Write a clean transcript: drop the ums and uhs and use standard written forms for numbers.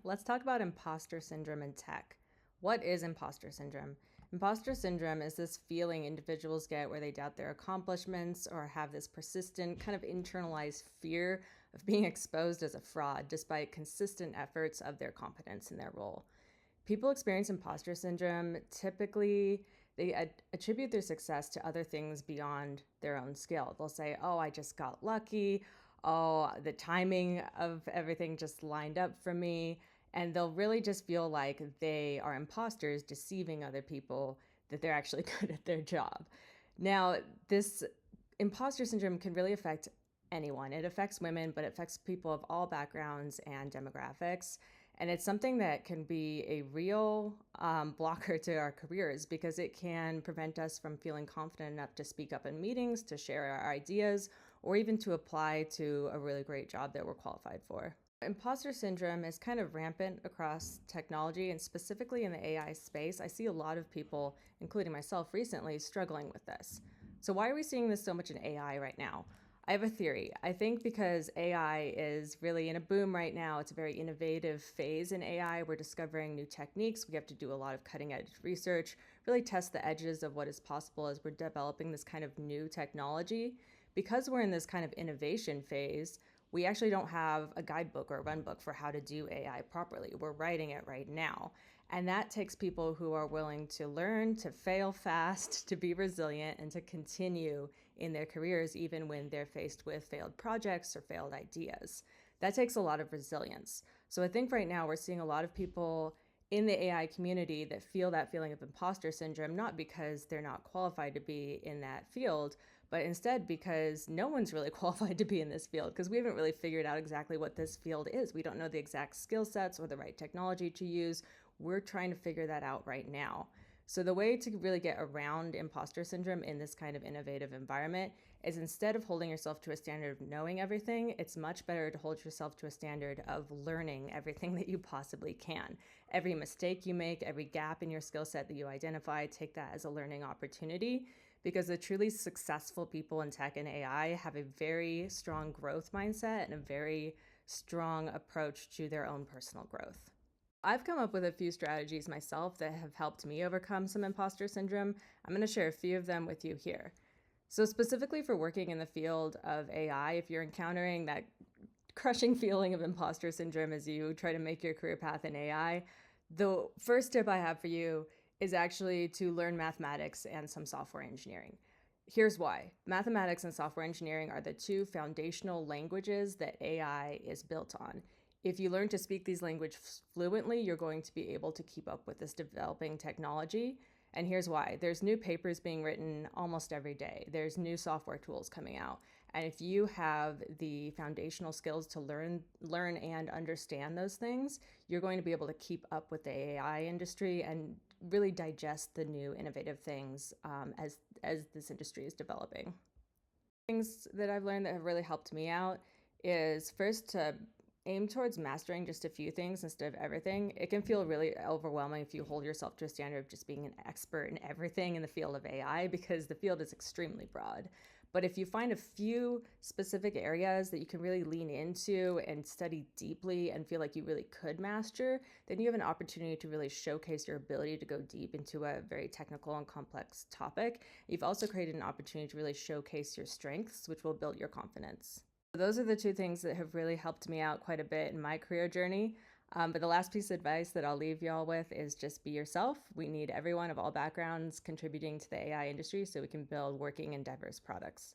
let's talk about imposter syndrome in tech. What is imposter syndrome? Imposter syndrome is this feeling individuals get where they doubt their accomplishments or have this persistent kind of internalized fear of being exposed as a fraud despite consistent efforts of their competence in their role. People experience imposter syndrome typically they attribute their success to other things beyond their own skill. They'll say, "Oh, I just got lucky. Oh, the timing of everything just lined up for me." And they'll really just feel like they are imposters deceiving other people that they're actually good at their job. Now, this imposter syndrome can really affect anyone. It affects women, but it affects people of all backgrounds and demographics. And it's something that can be a real blocker to our careers because it can prevent us from feeling confident enough to speak up in meetings, to share our ideas, or even to apply to a really great job that we're qualified for. Imposter syndrome is kind of rampant across technology, and specifically in the AI space. I see a lot of people, including myself recently, struggling with this. So why are we seeing this so much in AI right now? I have a theory. I think because AI is really in a boom right now. It's a very innovative phase in AI. We're discovering new techniques. We have to do a lot of cutting edge research, really test the edges of what is possible as we're developing this kind of new technology. Because we're in this kind of innovation phase, we actually don't have a guidebook or a run book for how to do AI properly. We're writing it right now. And that takes people who are willing to learn, to fail fast, to be resilient, and to continue in their careers even when they're faced with failed projects or failed ideas. That takes a lot of resilience. So I think right now we're seeing a lot of people in the AI community that feel that feeling of imposter syndrome, not because they're not qualified to be in that field, but instead because no one's really qualified to be in this field because we haven't really figured out exactly what this field is. We don't know the exact skill sets or the right technology to use. We're trying to figure that out right now. So the way to really get around imposter syndrome in this kind of innovative environment is instead of holding yourself to a standard of knowing everything, it's much better to hold yourself to a standard of learning everything that you possibly can. Every mistake you make, every gap in your skill set that you identify, take that as a learning opportunity because the truly successful people in tech and AI have a very strong growth mindset and a very strong approach to their own personal growth. I've come up with a few strategies myself that have helped me overcome some imposter syndrome. I'm going to share a few of them with you here. So specifically for working in the field of AI, if you're encountering that crushing feeling of imposter syndrome as you try to make your career path in AI, the first tip I have for you is actually to learn mathematics and some software engineering. Here's why. Mathematics and software engineering are the two foundational languages that AI is built on. If you learn to speak these languages fluently, you're going to be able to keep up with this developing technology. And here's why. There's new papers being written almost every day. There's new software tools coming out. And if you have the foundational skills to learn and understand those things, you're going to be able to keep up with the AI industry and really digest the new innovative things as this industry is developing. Things that I've learned that have really helped me out is first to aim towards mastering just a few things instead of everything. It can feel really overwhelming if you hold yourself to a standard of just being an expert in everything in the field of AI because the field is extremely broad. But if you find a few specific areas that you can really lean into and study deeply and feel like you really could master, then you have an opportunity to really showcase your ability to go deep into a very technical and complex topic. You've also created an opportunity to really showcase your strengths, which will build your confidence. Those are the two things that have really helped me out quite a bit in my career journey. But the last piece of advice that I'll leave y'all with is just be yourself. We need everyone of all backgrounds contributing to the AI industry so we can build working and diverse products.